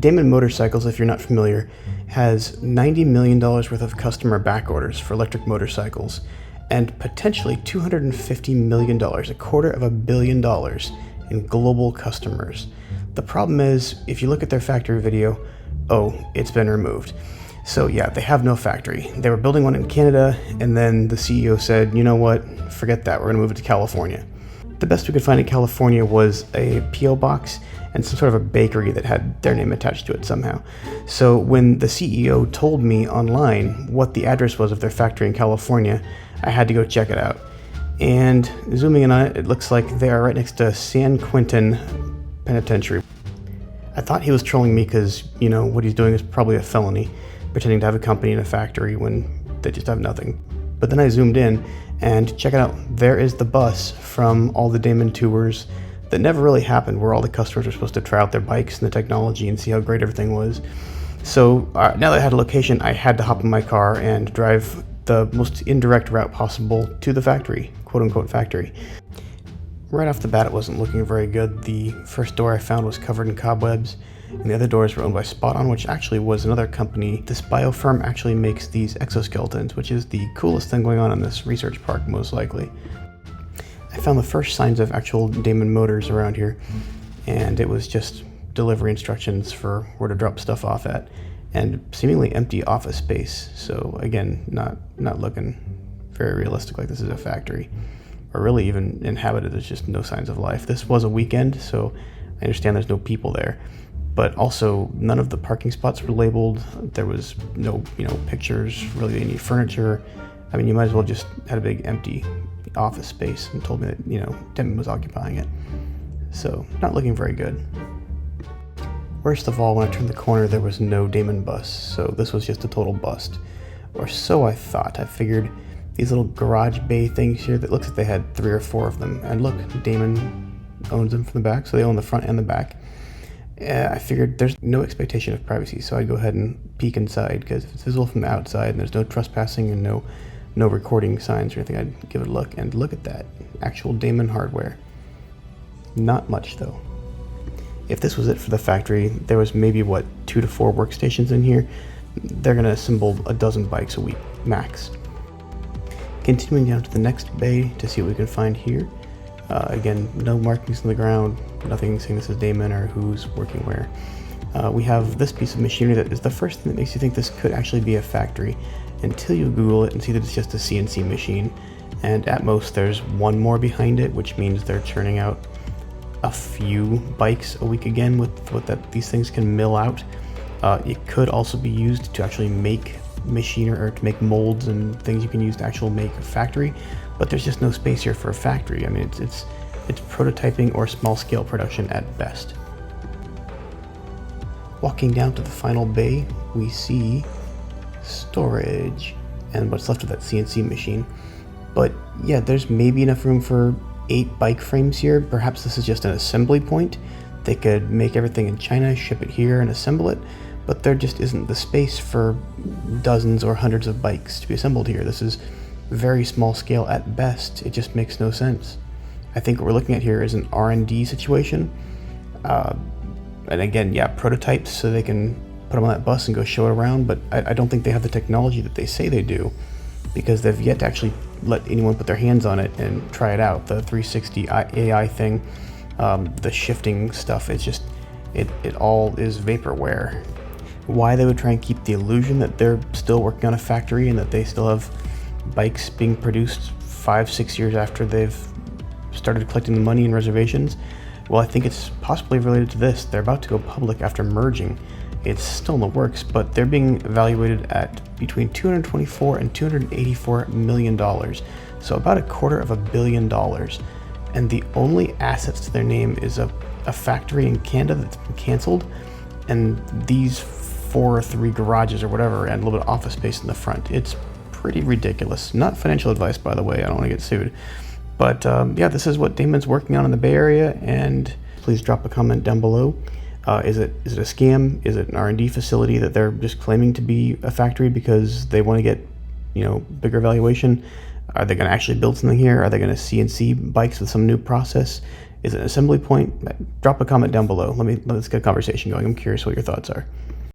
Damon Motorcycles, if you're not familiar, has $90 million worth of customer back orders for electric motorcycles, and potentially $250 million, $250 million in global customers. The problem is, if you look at their factory video, it's been removed. So yeah, they have no factory. They were building one in Canada, and then the CEO said, you know what, forget that, we're gonna move it to California. The best we could find in California was a P.O. box and some sort of a bakery that had their name attached to it somehow. So when the CEO told me online what the address was of their factory in California, I had to go check it out. And zooming in on it, it looks like they are right next to San Quentin Penitentiary. I thought he was trolling me because, what he's doing is probably a felony, pretending to have a company in a factory when they just have nothing. But then I zoomed in and check it out. There is the bus from all the Damon tours that never really happened, where all the customers were supposed to try out their bikes and the technology and see how great everything was. So now that I had a location, I had to hop in my car and drive the most indirect route possible to the factory, quote unquote factory. Right off the bat, it wasn't looking very good. The first door I found was covered in cobwebs, and the other doors were owned by Spot On, which actually was another company. This bio firm actually makes these exoskeletons, which is the coolest thing going on in this research park, most likely. I found the first signs of actual Damon Motors around here, and it was just delivery instructions for where to drop stuff off at, and seemingly empty office space. So again, not looking very realistic, like this is a factory, or really even inhabited. There's just no signs of life. This was a weekend, so I understand there's no people there, but also none of the parking spots were labeled. There was no, pictures, really any furniture. I mean, you might as well just had a big empty office space and told me that, Damon was occupying it. So not looking very good. Worst of all, when I turned the corner, there was no Damon bus, so this was just a total bust. Or so I thought. I figured these little garage bay things here that looks like they had 3 or 4 of them. And look, Damon owns them from the back, so they own the front and the back. I figured there's no expectation of privacy, so I'd go ahead and peek inside, because if it's visible from the outside and there's no trespassing and no recording signs or anything, I'd give it a look. And look at that, actual Damon hardware. Not much though. If this was it for the factory, there was maybe 2 to 4 workstations in here. They're gonna assemble a dozen bikes a week, max. Continuing down to the next bay to see what we can find here. Again, no markings on the ground, nothing saying this is Damon or who's working where. We have this piece of machinery that is the first thing that makes you think this could actually be a factory, until you Google it and see that it's just a CNC machine. And at most there's 1 more behind it, which means they're churning out a few bikes a week again with what these things can mill out. It could also be used to actually make machinery, or to make molds and things you can use to actually make a factory, but there's just no space here for a factory. I mean, it's prototyping or small scale production at best. Walking down to the final bay, we see storage and what's left of that CNC machine. But yeah, there's maybe enough room for 8 bike frames here. Perhaps this is just an assembly point. They could make everything in China, ship it here and assemble it, but there just isn't the space for dozens or hundreds of bikes to be assembled here. This is very small scale at best. It just makes no sense. I think what we're looking at here is an R&D situation. And again, yeah, prototypes so they can put them on that bus and go show it around, but I don't think they have the technology that they say they do, because they've yet to actually let anyone put their hands on it and try it out. The 360 AI thing, the shifting stuff, it's just, it all is vaporware. Why they would try and keep the illusion that they're still working on a factory and that they still have bikes being produced 5-6 years after they've started collecting the money and reservations, well, I think it's possibly related to this. They're about to go public after merging. It's still in the works, but they're being evaluated at between $224 and $284 million, so about $250 million. And the only assets to their name is a factory in Canada that's been canceled, and these 4 or 3 garages or whatever, and a little bit of office space in the front. It's pretty ridiculous. Not financial advice, by the way. I don't want to get sued. But yeah, this is what Damon's working on in the Bay Area, and please drop a comment down below. Is it a scam? Is it an R&D facility that they're just claiming to be a factory because they want to get, bigger valuation? Are they going to actually build something here? Are they going to CNC bikes with some new process? Is it an assembly point? Drop a comment down below. Let's get a conversation going. I'm curious what your thoughts are.